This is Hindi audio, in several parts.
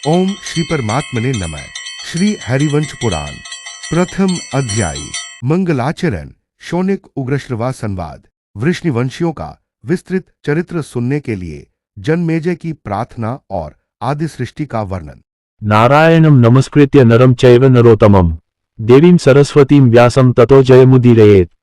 ओम श्री परमात्मने नमः। श्री हरिवंश पुराण प्रथम अध्याय मंगलाचरण शौनिक उग्रश्रवा संवाद। वृष्णिवंशियों का विस्तृत चरित्र सुनने के लिए जन्मेजय की प्रार्थना और आदि सृष्टि का वर्णन। नारायणं नमस्कृत्य नरं चैव नरोत्तमं देवीं सरस्वतीं व्यासं ततो जयमुदीरयेत्।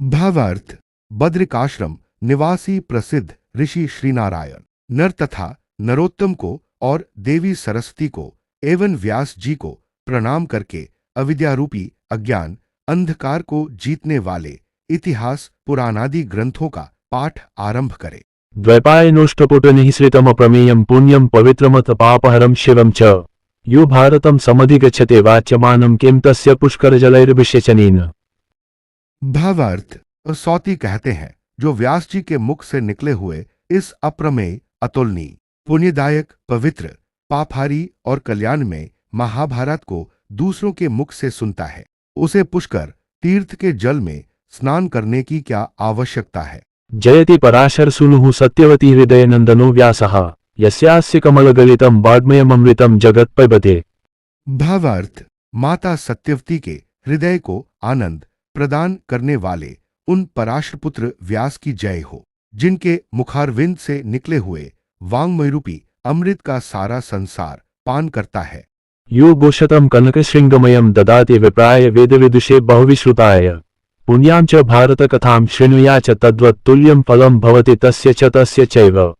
भावार्थ। बद्रिकाश्रम निवासी प्रसिद्ध ऋषि श्रीनारायण नर तथा नरोत्तम को और देवी सरस्वती को एवं व्यास जी को प्रणाम करके अविद्यारूपी अज्ञान अंधकार को जीतने वाले इतिहास पुराणादि ग्रंथों का पाठ आरंभ करे। द्वैपायनोष्टपुटनिःसृतम प्रमेयं पुण्यं पवित्रमथ पापहरं शिवं च यो भारतं समधिगच्छते वाच्यमानं किं तस्य पुष्करजलैर्विषेचनेन। भावार्थ। सौती कहते हैं, जो व्यास जी के मुख से निकले हुए इस अप्रमेय अतुलनीय पुण्यदायक पवित्र पापहारी और कल्याण में महाभारत को दूसरों के मुख से सुनता है, उसे पुष्कर तीर्थ के जल में स्नान करने की क्या आवश्यकता है। जयति पराशर सुनुः सत्यवती हृदय नंदनो व्यासः यस्यास्य कमलगलितं वाङ्मयममृतं जगत् पिबते। भावार्थ। माता सत्यवती के हृदय को आनंद प्रदान करने वाले उन पराशर पुत्र व्यास की जय हो, जिनके मुखारविंद से निकले हुए वाङ्मयरूपी अमृत का सारा संसार पान करता है। यो गोशतं कनकशृङ्गमयं ददाति विप्राय वेदविदुषे बहुविश्रुताय पुण्यां च भारतकथां शृणुया च तद्वत् तुल्यं फलं भवति तस्य च तस्य चैव।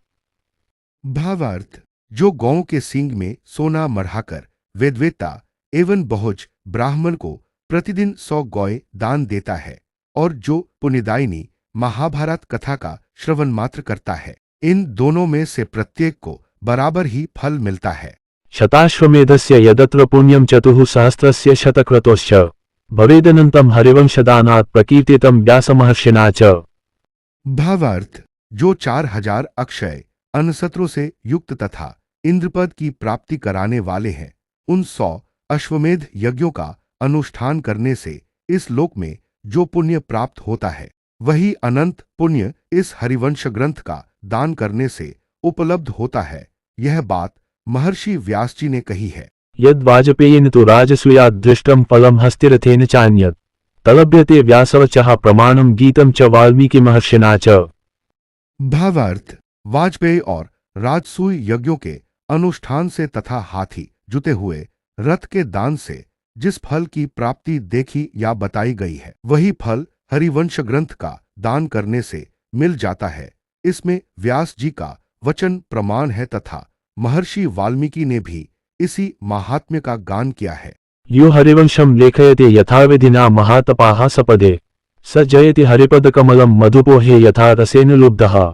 भावार्थ। जो गौ के सींग में सोना मढ़ाकर वेदवेत्ता एवं बहुज ब्राह्मण को प्रतिदिन 100 गौएं दान देता है और जो पुण्यदायिनी महाभारत कथा का श्रवण मात्र करता है, इन दोनों में से प्रत्येक को बराबर ही फल मिलता है। शताश्वमेधस्य यदत्र पुण्यं चतुः सहस्रस्य शतक्रतोश्च भवेदनन्तं हरिवंशदानात् प्रकीर्तितं व्यासमहर्षिणा च। भावार्थ। जो 4000 अक्षय अन्नसत्रों से युक्त तथा इंद्रपद की प्राप्ति कराने वाले हैं, उन 100 अश्वमेध यज्ञों का अनुष्ठान करने से इस लोक में जो पुण्य प्राप्त होता है, वही अनंत पुण्य इस हरिवंश ग्रंथ का दान करने से उपलब्ध होता है। यह बात महर्षि व्यास जी ने कही है। यद वाजपेयेन तु राजसूयात् दृष्टं फलं हस्तिरथेन चान्यत् तलभ्यते व्यासवचः प्रमाणं गीतं च वाल्मीकि महर्षिणा च। भावार्थ। वाजपेयी और राजसूय यज्ञों के अनुष्ठान से तथा हाथी जुते हुए रथ के दान से जिस फल की प्राप्ति देखी या बताई गई है, वही फल हरिवंश ग्रंथ का दान करने से मिल जाता है। इसमें व्यास जी का वचन प्रमाण है तथा महर्षि वाल्मीकि ने भी इसी महात्म्य का गान किया है। यो हरिवंशं लेखयते यथाविधिना महातपाः सपदे स जयति हरिपदकमलं मधुपोहे यथा रसेन लुब्धः।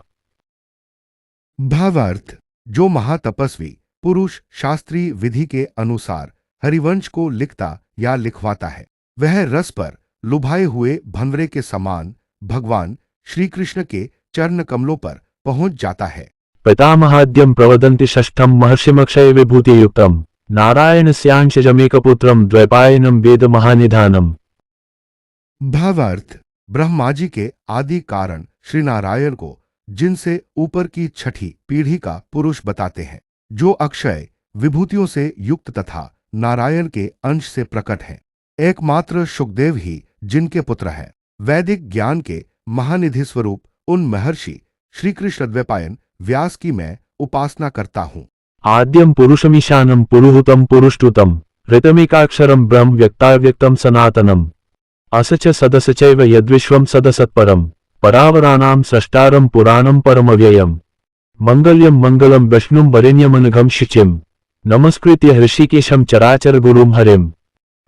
भावार्थ। जो महातपस्वी पुरुष शास्त्रीय विधि के अनुसार हरिवंश को लिखता या लिखवाता है, वह रस पर लुभाए हुए भंवरे के समान भगवान श्री कृष्ण के चरण कमलों पर पहुंच जाता है। पितामहाद्यं प्रवदन्ति षष्ठं महर्षिमक्षय विभूतियुक्तं नारायणस्यांशजमेकपुत्रं द्वैपायनं वेद महानिधानम्। भावार्थ। ब्रह्मा जी के आदि कारण श्री नारायण को जिनसे ऊपर की छठी पीढ़ी का पुरुष बताते हैं, जो अक्षय विभूतियों से युक्त तथा नारायण के अंश से प्रकट हैं, एकमात्र शुकदेव ही जिनके पुत्र हैं। वैदिक ज्ञान के महानिधि स्वरूप उन महर्षि श्री कृष्ण द्वैपायन व्यास की मैं उपासना करता हूँ। आद्यं पुरुषमीशानं पुरुहूतं पुरुष्टुतं ऋतमेकाक्षरं ब्रह्म व्यक्ताव्यक्तं सनातनम् असच सदसचैव यद्विश्वं सदसत्परं परावराणां स्रष्टारं पुराणं परमव्ययम् मङ्गल्यं मङ्गलं विष्णुं वरेण्यमनघं शुचिं नमस्कृत्य ऋषिकेशं चराचर गुरुं हरिम्।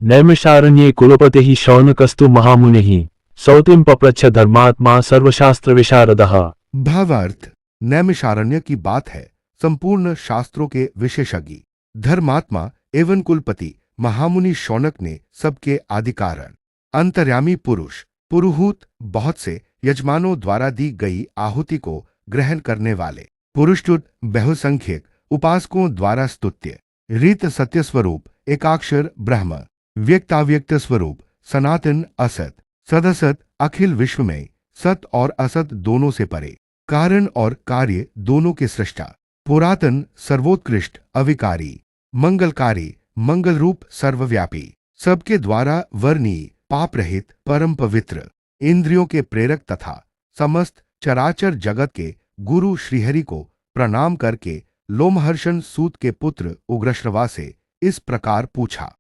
नैमिषारण्ये कुलपतिः शौनकस्तु महामुनिः सौतिं पप्रच्छ धर्मात्मा सर्वशास्त्र विशारदः। भावार्थ। नैमिषारण्य की बात है संपूर्ण शास्त्रों के विशेषज्ञ धर्मात्मा एवं कुलपति महामुनि शौनक ने सबके आदिकारण अंतर्यामी पुरुष पुरुहूत बहुत से यजमानों द्वारा दी गई आहुति को ग्रहण करने वाले पुरुषुत बहुसंख्यक उपासकों द्वारा स्तुत्य रीत सत्य स्वरूप एकाक्षर ब्रह्म व्यक्ताव्यक्त स्वरूप सनातन असत सदसत अखिल विश्व में सत और असत दोनों से परे कारण और कार्य दोनों के सृष्टा पुरातन सर्वोत्कृष्ट अविकारी मंगलकारी, मंगल रूप, सर्वव्यापी, सबके द्वारा वर्णीय, पाप रहित, परम पवित्र, इंद्रियों के प्रेरक तथा समस्त चराचर जगत के गुरु श्रीहरि को प्रणाम करके लोमहर्षण सूत के पुत्र उग्रश्रवा से इस प्रकार पूछा।